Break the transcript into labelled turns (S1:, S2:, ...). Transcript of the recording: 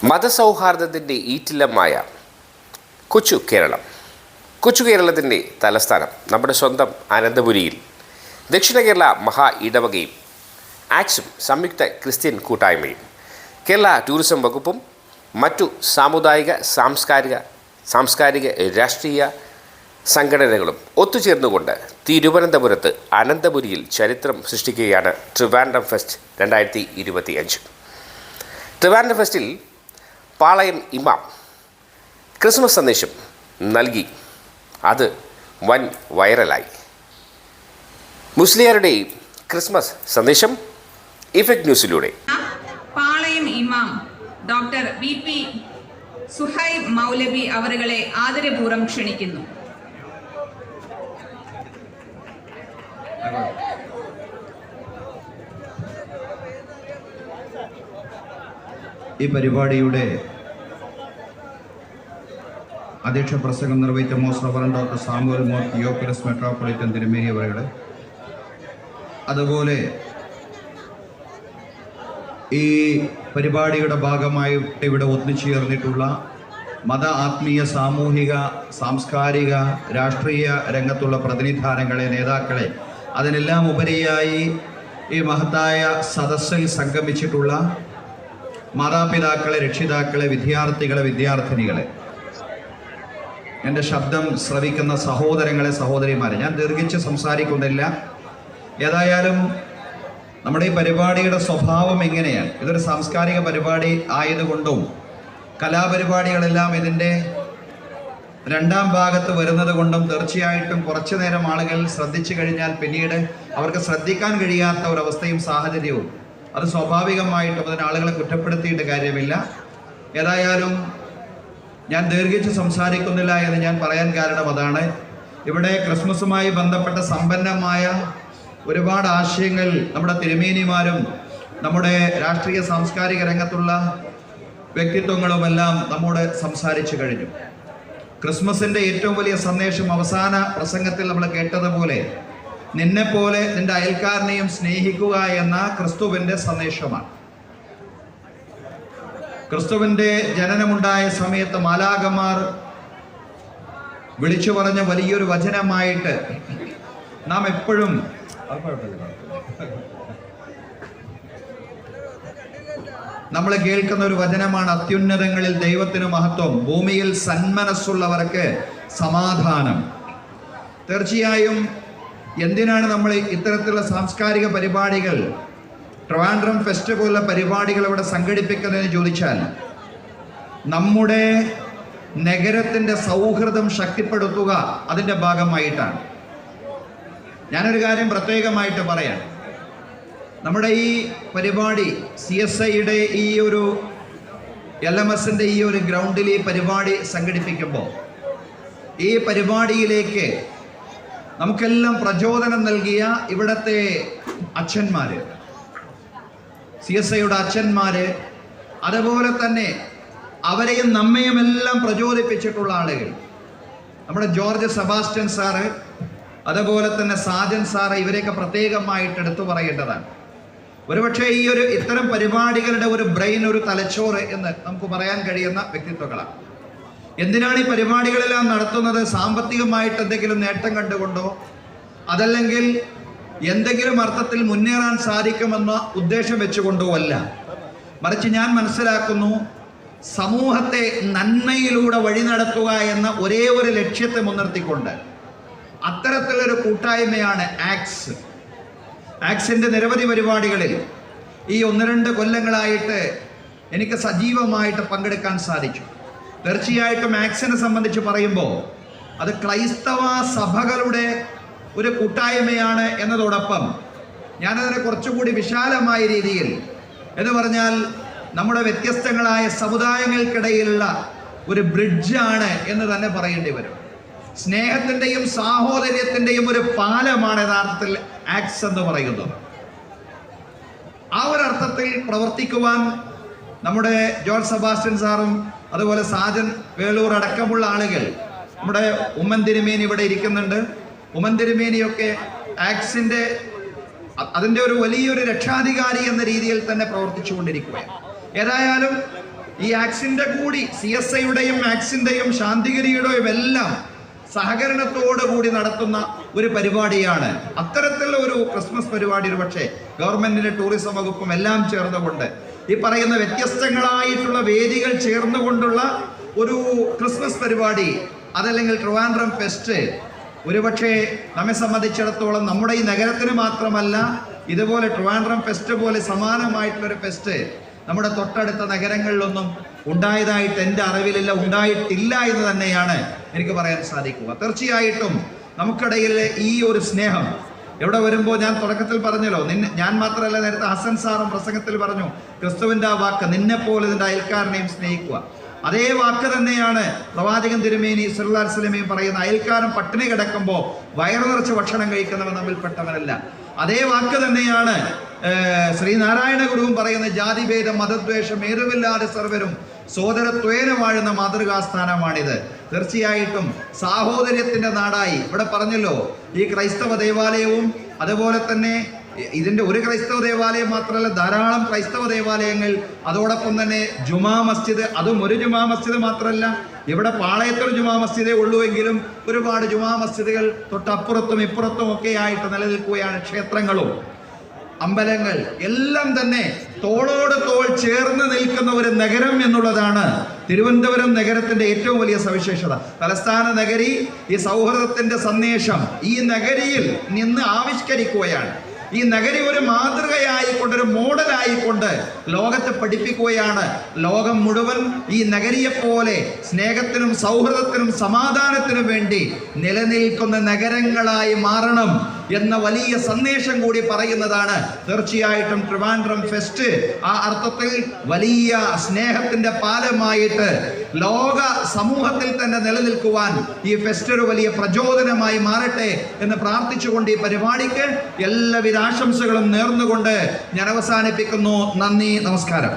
S1: മതസൗഹാർദ്ദത്തിൻ്റെ ഈറ്റില്ലമായ കൊച്ചു കേരളം. കൊച്ചു കേരളത്തിൻ്റെ തലസ്ഥാനം നമ്മുടെ സ്വന്തം അനന്തപുരിയിൽ ദക്ഷിണ കേരള മഹാ ഇടവകയും ആക്സും സംയുക്ത ക്രിസ്ത്യൻ കൂട്ടായ്മയും കേരള ടൂറിസം വകുപ്പും മറ്റു സാമുദായിക സാംസ്കാരിക രാഷ്ട്രീയ സംഘടനകളും ഒത്തുചേർന്നുകൊണ്ട് തിരുവനന്തപുരത്ത് അനന്തപുരിയിൽ ചരിത്രം സൃഷ്ടിക്കുകയാണ് ട്രിവാൻഡ്രം ഫെസ്റ്റ് 2025. ട്രിവാൻഡ്രം ഫെസ്റ്റിൽ പാളയം ഇമാം ക്രിസ്മസ് സന്ദേശം നൽകി. അത് വൻ വൈറലായി. മുസ്ലിയാരുടെ ക്രിസ്മസ് സന്ദേശം ഇഫക്റ്റ് ന്യൂസിലൂടെ.
S2: പാളയം ഇമാം ഡോക്ടർ VP സുഹൈബ് മൗലവി അവരുകളെ ആദരപൂർവ്വം ക്ഷണിക്കുന്നു.
S3: ഈ പരിപാടിയുടെ അധ്യക്ഷ പ്രസംഗം നിർവഹിച്ച most reverend doctor Samuel more Theophilus metropolitan തിരുമേനി അവരുടെ, അതുപോലെ ഈ പരിപാടിയുടെ ഭാഗമായി ഇവിടെ ഒത്തുചേർന്നിട്ടുള്ള മത, ആത്മീയ, സാമൂഹിക, സാംസ്കാരിക, രാഷ്ട്രീയ രംഗത്തുള്ള പ്രതിനിധാനങ്ങളെ, നേതാക്കളെ, അതിനെല്ലാം ഉപരിയായി ഈ മഹത്തായ സദസ്സിൽ സംഗമിച്ചിട്ടുള്ള മാതാപിതാക്കളെ, രക്ഷിതാക്കളെ, വിദ്യാർത്ഥികളെ, വിദ്യാർത്ഥിനികളെ, എൻ്റെ ശബ്ദം ശ്രവിക്കുന്ന സഹോദരങ്ങളെ, സഹോദരിമാരെ, ഞാൻ ദീർഘിച്ച് സംസാരിക്കുന്നില്ല. ഏതായാലും നമ്മുടെ ഈ പരിപാടിയുടെ സ്വഭാവം എങ്ങനെയാണ്? ഇതൊരു സാംസ്കാരിക പരിപാടി ആയതുകൊണ്ടും കലാപരിപാടികളെല്ലാം ഇതിൻ്റെ രണ്ടാം ഭാഗത്ത് വരുന്നത് കൊണ്ടും തീർച്ചയായിട്ടും കുറച്ചു നേരം ആളുകൾ ശ്രദ്ധിച്ചു കഴിഞ്ഞാൽ പിന്നീട് അവർക്ക് ശ്രദ്ധിക്കാൻ കഴിയാത്ത ഒരവസ്ഥയും സാഹചര്യവും, അത് സ്വാഭാവികമായിട്ടും അതിന് ആളുകളെ കുറ്റപ്പെടുത്തിയിട്ട് കാര്യമില്ല. ഏതായാലും ഞാൻ ദീർഘിച്ച് സംസാരിക്കുന്നില്ല എന്ന് ഞാൻ പറയാൻ കാരണം അതാണ്. ഇവിടെ ക്രിസ്മസുമായി ബന്ധപ്പെട്ട സമ്പന്നമായ ഒരുപാട് ആശയങ്ങൾ നമ്മുടെ തിരുമേനിമാരും നമ്മുടെ രാഷ്ട്രീയ സാംസ്കാരിക രംഗത്തുള്ള വ്യക്തിത്വങ്ങളുമെല്ലാം നമ്മോട് സംസാരിച്ചു കഴിഞ്ഞു. ക്രിസ്മസിൻ്റെ ഏറ്റവും വലിയ സന്ദേശം അവസാന പ്രസംഗത്തിൽ നമ്മൾ കേട്ടതുപോലെ നിന്നെപ്പോലെ നിന്റെ അയൽക്കാരനെയും സ്നേഹിക്കുക എന്ന ക്രിസ്തുവിൻ്റെ സന്ദേശമാണ്. ക്രിസ്തുവിൻ്റെ ജനനമുണ്ടായ സമയത്ത് മാലാഖമാർ വിളിച്ചു പറഞ്ഞ വലിയൊരു വചനമായിട്ട് നാം എപ്പോഴും നമ്മൾ കേൾക്കുന്ന ഒരു വചനമാണ്: അത്യുന്നതങ്ങളിൽ ദൈവത്തിന് മഹത്വം, ഭൂമിയിൽ സന്മനസ്സുള്ളവർക്ക് സമാധാനം. തീർച്ചയായും എന്തിനാണ് നമ്മൾ ഇത്തരത്തിലുള്ള സാംസ്കാരിക പരിപാടികൾ, ട്രിവാൻഡ്രം ഫെസ്റ്റ് പോലുള്ള പരിപാടികൾ ഇവിടെ സംഘടിപ്പിക്കുന്നതെന്ന് ചോദിച്ചാൽ, നമ്മുടെ നഗരത്തിൻ്റെ സൗഹൃദം ശക്തിപ്പെടുത്തുക അതിൻ്റെ ഭാഗമായിട്ടാണ്. ഞാനൊരു കാര്യം പ്രത്യേകമായിട്ട് പറയാം. നമ്മുടെ ഈ പരിപാടി CSIയുടെ ഈ ഒരു LMSൻ്റെ ഈ ഒരു ഗ്രൗണ്ടിൽ ഈ പരിപാടി സംഘടിപ്പിക്കുമ്പോൾ ഈ പരിപാടിയിലേക്ക് നമുക്കെല്ലാം പ്രചോദനം നൽകിയ ഇവിടുത്തെ അച്ഛന്മാർ, CSIയുടെ അച്ഛന്മാർ, അതുപോലെ തന്നെ അവരെയും നമ്മയും എല്ലാം പ്രചോദിപ്പിച്ചിട്ടുള്ള ആളുകൾ, നമ്മുടെ ജോർജ് സെബാസ്റ്റ്യൻ സാറ്, അതുപോലെ തന്നെ സാജൻ സാറ്, ഇവരെയൊക്കെ പ്രത്യേകമായിട്ട് എടുത്തു പറയേണ്ടതാണ്. ഒരുപക്ഷെ ഈ ഇത്തരം പരിപാടികളുടെ ഒരു ബ്രെയിൻ, ഒരു തലച്ചോറ് എന്ന് നമുക്ക് പറയാൻ കഴിയുന്ന വ്യക്തിത്വങ്ങളാണ്. എന്തിനാണ് ഈ പരിപാടികളെല്ലാം നടത്തുന്നത്? സാമ്പത്തികമായിട്ട് എന്തെങ്കിലും നേട്ടം കണ്ടുകൊണ്ടോ അതല്ലെങ്കിൽ എന്തെങ്കിലും അർത്ഥത്തിൽ മുന്നേറാൻ സാധിക്കുമെന്ന ഉദ്ദേശം വെച്ചുകൊണ്ടോ അല്ല. മറിച്ച് ഞാൻ മനസ്സിലാക്കുന്നു, സമൂഹത്തെ നന്മയിലൂടെ വഴി നടത്തുക എന്ന ഒരേ ഒരു ലക്ഷ്യത്തെ മുൻനിർത്തിക്കൊണ്ട് അത്തരത്തിലൊരു കൂട്ടായ്മയാണ് ആക്സ്. ആക്സിൻ്റെ നിരവധി പരിപാടികളിൽ ഈ 1-2 കൊല്ലങ്ങളായിട്ട് എനിക്ക് സജീവമായിട്ട് പങ്കെടുക്കാൻ സാധിച്ചു. തീർച്ചയായിട്ടും ആക്സിനെ സംബന്ധിച്ച് പറയുമ്പോൾ അത് ക്രൈസ്തവ സഭകളുടെ ഒരു കൂട്ടായ്മയാണ് എന്നതോടൊപ്പം ഞാനതിനെ കുറച്ചുകൂടി വിശാലമായ രീതിയിൽ എന്ന് പറഞ്ഞാൽ നമ്മുടെ വ്യത്യസ്തങ്ങളായ സമുദായങ്ങൾക്കിടയിലുള്ള ഒരു ബ്രിഡ്ജാണ് എന്ന് തന്നെ പറയേണ്ടി വരും. സ്നേഹത്തിൻ്റെയും സാഹോദര്യത്തിൻ്റെയും ഒരു പാലമാണ് യഥാർത്ഥത്തിൽ ആക്സ് എന്ന് പറയുന്നത്. ആ ഒരർത്ഥത്തിൽ പ്രവർത്തിക്കുവാൻ നമ്മുടെ ജോർജ് സെബാസ്റ്റ്യൻ സാറും അതുപോലെ സാജൻ വേളൂർ അടക്കമുള്ള ആളുകൾ, നമ്മുടെ ഉമ്മൻ തിരുമേനി ഇവിടെ ഇരിക്കുന്നുണ്ട്. ഉമ്മൻ തിരുമേനിയൊക്കെ ആക്സിൻ്റെ അതിൻ്റെ ഒരു വലിയൊരു രക്ഷാധികാരി എന്ന രീതിയിൽ തന്നെ പ്രവർത്തിച്ചു കൊണ്ടിരിക്കുകയാണ്. ഏതായാലും ഈ ആക്സിന്റെ കൂടി CSIയുടെയും ആക്സിന്റെയും ശാന്തിഗിരിയുടെയും എല്ലാം സഹകരണത്തോടു കൂടി നടത്തുന്ന ഒരു പരിപാടിയാണ്. അത്തരത്തിലുള്ള ഒരു ക്രിസ്മസ് പരിപാടി ഒരു പക്ഷേ ഗവൺമെന്റിന്റെ ടൂറിസം വകുപ്പും എല്ലാം ചേർന്നുകൊണ്ട് ഈ പറയുന്ന വ്യത്യസ്തങ്ങളായിട്ടുള്ള വേദികൾ ചേർന്നുകൊണ്ടുള്ള ഒരു ക്രിസ്മസ് പരിപാടി, അതല്ലെങ്കിൽ ട്രിവാൻഡ്രം ഫെസ്റ്റ്, ഒരുപക്ഷെ നമ്മെ സംബന്ധിച്ചിടത്തോളം നമ്മുടെ ഈ നഗരത്തിന് മാത്രമല്ല, ഇതുപോലെ ട്രിവാൻഡ്രം ഫെസ്റ്റ് പോലെ സമാനമായിട്ടുള്ളൊരു ഫെസ്റ്റ് നമ്മുടെ തൊട്ടടുത്ത നഗരങ്ങളിലൊന്നും ഉണ്ടായതായിട്ട് എൻ്റെ അറിവിലില്ല, ഉണ്ടായിട്ടില്ല എന്ന് തന്നെയാണ് എനിക്ക് പറയാൻ സാധിക്കുക. തീർച്ചയായിട്ടും നമുക്കിടയിൽ ഈ ഒരു സ്നേഹം എവിടെ വരുമ്പോൾ, ഞാൻ തുടക്കത്തിൽ പറഞ്ഞല്ലോ, ഞാൻ മാത്രമല്ല, നേരത്തെ ഹസൻ സാറും പ്രസംഗത്തിൽ പറഞ്ഞു ക്രിസ്തുവിൻ്റെ ആ വാക്ക്, നിന്നെപ്പോലെ ഇതിൻ്റെ അയൽക്കാരനെയും സ്നേഹിക്കുക. അതേ വാക്ക് തന്നെയാണ് പ്രവാചകൻ തിരുമേനി സല്ലല്ലാഹു അലൈഹി വസല്ലമയും പറയുന്ന, അയൽക്കാരൻ പട്ടിണി കിടക്കുമ്പോൾ വയറു നിറച്ച് ഭക്ഷണം കഴിക്കുന്നവൻ നമ്മിൽപ്പെട്ടവനല്ല. അതേ വാക്ക് തന്നെയാണ് ശ്രീനാരായണ ഗുരുവും പറയുന്ന, ജാതിഭേദം മതദ്വേഷം ഏതുമില്ലാതെ സർവരും സോദരത്വേന വാഴുന്ന മാതൃകാസ്ഥാനമാണിത്. തീർച്ചയായിട്ടും സാഹോദര്യത്തിന്റെ നാടായി ഇവിടെ പറഞ്ഞല്ലോ, ഈ ക്രൈസ്തവ ദേവാലയവും അതുപോലെ തന്നെ ഇതിൻ്റെ ഒരു ക്രൈസ്തവ ദേവാലയം മാത്രമല്ല, ധാരാളം ക്രൈസ്തവ ദേവാലയങ്ങൾ, അതോടൊപ്പം തന്നെ ജുമാ മസ്ജിദ്, അതും ഒരു ജുമാ മസ്ജിദ് മാത്രമല്ല, ഇവിടെ പാളയത്തൊരു ജുമാ മസ്ജിദേ ഉള്ളൂ എങ്കിലും ഒരുപാട് ജുമാ മസ്ജിദുകൾ തൊട്ടപ്പുറത്തും ഇപ്പുറത്തും ഒക്കെ ആയിട്ട് നിലനിൽക്കുകയാണ്. ക്ഷേത്രങ്ങളും അമ്പലങ്ങൾ എല്ലാം തന്നെ തോളോട് തോൾ ചേർന്ന് നിൽക്കുന്ന ഒരു നഗരം എന്നുള്ളതാണ് തിരുവനന്തപുരം നഗരത്തിന്റെ ഏറ്റവും വലിയ സവിശേഷത. തലസ്ഥാന നഗരി ഈ സൗഹൃദത്തിന്റെ സന്ദേശം ഈ നഗരിയിൽ നിന്ന് ആവിഷ്കരിക്കുകയാണ്. ഈ നഗരി ഒരു മാതൃകയായിക്കൊണ്ട്, ഒരു മോഡലായിക്കൊണ്ട് ലോകത്തെ പഠിപ്പിക്കുകയാണ്. ലോകം മുഴുവൻ ഈ നഗരിയെപ്പോലെ സ്നേഹത്തിനും സൗഹൃദത്തിനും സമാധാനത്തിനും വേണ്ടി നിലനിൽക്കുന്ന നഗരങ്ങളായി മാറണം എന്ന വലിയ സന്ദേശം കൂടി പറയുന്നതാണ് തീർച്ചയായിട്ടും ട്രിവാൻഡ്രം ഫെസ്റ്റ്. ആ അർത്ഥത്തിൽ വലിയ സ്നേഹത്തിന്റെ പാലമായിട്ട് ലോക സമൂഹത്തിൽ തന്നെ നിലനിൽക്കുവാൻ ഈ ഫെസ്റ്റ് ഒരു വലിയ പ്രചോദനമായി മാറട്ടെ എന്ന് പ്രാർത്ഥിച്ചുകൊണ്ട് ഈ പരിപാടിക്ക് എല്ലാവിധ ആശംസകളും നേർന്നുകൊണ്ട് ഞാൻ അവസാനിപ്പിക്കുന്നു. നന്ദി, നമസ്കാരം.